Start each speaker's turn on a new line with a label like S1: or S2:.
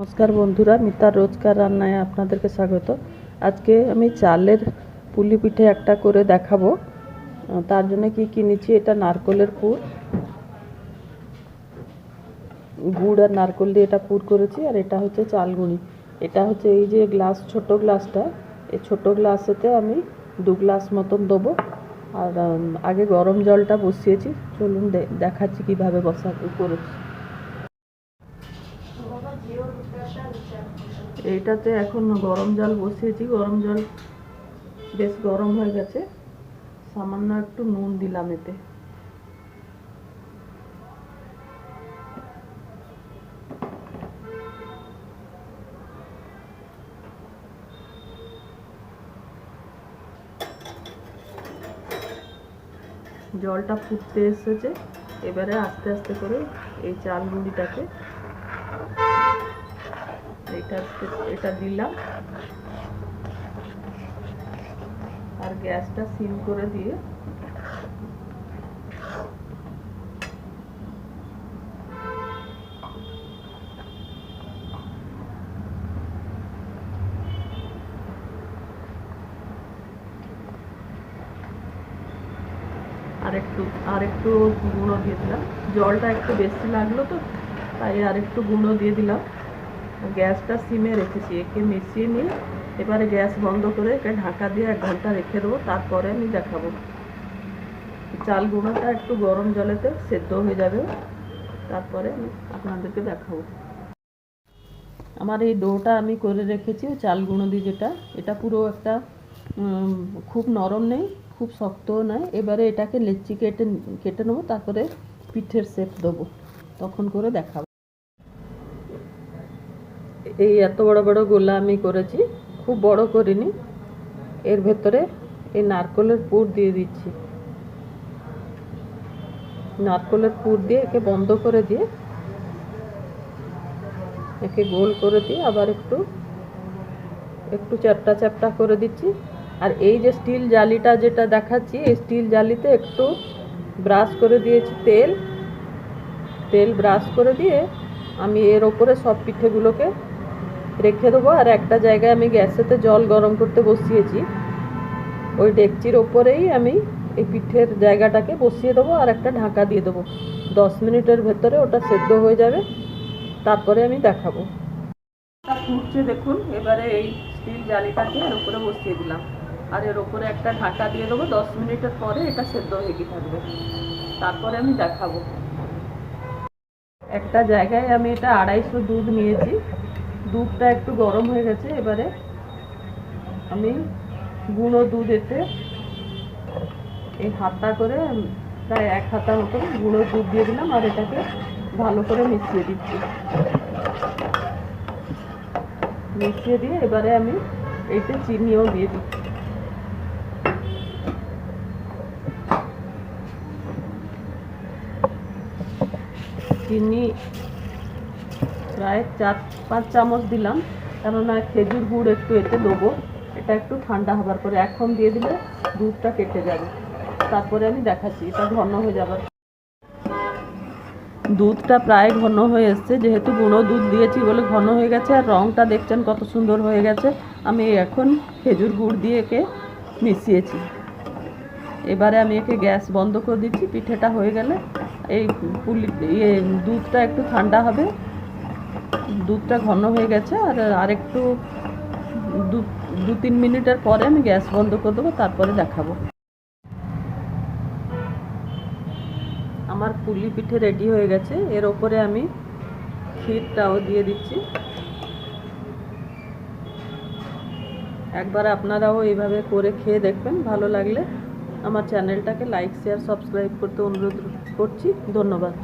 S1: নমস্কার বন্ধুরা, মিতার রোজকার রান্নায় আপনাদেরকে স্বাগত। আজকে আমি চালের পুলি পিঠে একটা করে দেখাবো। তার জন্য কি কি নিচ্ছি, এটা নারকেলের পুর, গুড় আর নারকেল দিয়ে এটা পুর করেছি। আর এটা হচ্ছে চালগুঁড়ি। এটা হচ্ছে এই যে গ্লাস, ছোট গ্লাসটা, এই ছোট গ্লাসেতে আমি 2 গ্লাস মতন দেবো। আর আগে গরম জলটা বসিয়েছি, চলুন দেখাচ্ছি কীভাবে করেছি। এইটাতে এখন গরম জল বসিয়েছি, গরম জল বেশ গরম হয়ে গেছে। সামান্য একটু নুন দিলাম এতে। জলটা ফুটতে এসেছে, এবারে আস্তে আস্তে করে এই চাল গুঁড়িটাকে এটা দিলাম। আর গ্যাসটা সিম করে দিয়ে আরেকটু গুঁড়ো দিয়ে দিলাম। জলটা একটু বেশি লাগলো তো, তাই আরেকটু গুঁড়ো দিয়ে দিলাম। গ্যাসটা সিমে রেখেছি, একে মিশিয়ে নিয়ে এবারে গ্যাস বন্ধ করে একে ঢাকা দিয়ে 1 ঘন্টা রেখে দেবো। তারপরে আমি দেখাবো। চাল গুঁড়োটা একটু গরম জলেতে সেদ্ধ হয়ে যাবে, তারপরে আমি আপনাদেরকে দেখাবো। আমার এই ডোটা আমি করে রেখেছি চাল গুঁড়ো দিয়ে, যেটা এটা পুরো একটা খুব নরম নেই, খুব শক্তও নয়। এবারে এটাকে লেচি কেটে নেবো, তারপরে পিঠের শেপ দেবো, তখন করে দেখাবো। এই এত বড় বড় গোলা আমি করেছি, খুব বড় করিনি। এর ভেতরে এই নারকেলের পুর দিয়ে দিচ্ছি। নারকেলের পুর দিয়ে একে বন্ধ করে দিয়ে একে গোল করে দিয়ে আবার একটু চ্যাপটা চ্যাপটা করে দিচ্ছি। আর এই যে স্টিল জালিটা যেটা দেখাচ্ছি, এই স্টিল জালিতে একটু ব্রাশ করে দিয়েছি, তেল ব্রাশ করে দিয়ে আমি এর ওপরে সব পিঠেগুলোকে রেখে দেবো। আর একটা জায়গায় আমি গ্যাসেতে জল গরম করতে বসিয়েছি, ওই ডেকচির ওপরেই আমি এই পিঠের জায়গাটাকে বসিয়ে দেবো আর একটা ঢাকা দিয়ে দেবো। 10 মিনিটের ভেতরে ওটা সেদ্ধ হয়ে যাবে, তারপরে আমি দেখাবো। ফুটছে দেখুন। এবারে এই স্টিল জালিটাকে এর উপরে বসিয়ে দিলাম, আর এর উপরে একটা ঢাকা দিয়ে দেবো। 10 মিনিটের পরে এটা সেদ্ধ হয়ে থাকবে, তারপরে আমি দেখাবো। একটা জায়গায় আমি এটা 250 দুধ নিয়েছি, দুধটা একটু গরম হয়ে গেছে। এবারে আমি গুঁড়ো দুধ এতে এই হাতা করে প্রায় 1 হাতা মতন গুঁড়ো দুধ দিয়ে দিলাম, আর এটাকে ভালো করে মিশিয়ে দিচ্ছি। মিশিয়ে দিয়ে এবারে আমি এইতে চিনিও দিয়ে দিচ্ছি। চিনি প্রায় 4-5 চামচ দিলাম, কেননা খেজুর গুড় একটু এতে দেবো। এটা একটু ঠান্ডা হবার পরে, এখন দিয়ে দিলে দুধটা কেটে যাবে। তারপরে আমি দেখাচ্ছি। এটা ঘন হয়ে যাবার, দুধটা প্রায় ঘন হয়ে এসছে, যেহেতু গুঁড়ো দুধ দিয়েছি বলে ঘন হয়ে গেছে। আর রঙটা দেখছেন কত সুন্দর হয়ে গেছে। আমি এখন খেজুর গুড় দিয়ে একে মিশিয়েছি। এবারে আমি একে গ্যাস বন্ধ করে দিচ্ছি। পিঠেটা হয়ে গেলে এই দুধটা একটু ঠান্ডা হবে, দুধটা ঘন হয়ে গেছে। আর আরেকটু 2-3 মিনিটের পরে আমি গ্যাস বন্ধ করে দেবো, তারপরে দেখাবো। আমার পুলি পিঠে রেডি হয়ে গেছে। এর ওপরে আমি ক্ষীরটাও দিয়ে দিচ্ছি। একবার আপনারাও এইভাবে করে খেয়ে দেখবেন, ভালো লাগলে আমার চ্যানেলটাকে লাইক, শেয়ার, সাবস্ক্রাইব করতে অনুরোধ করছি। ধন্যবাদ।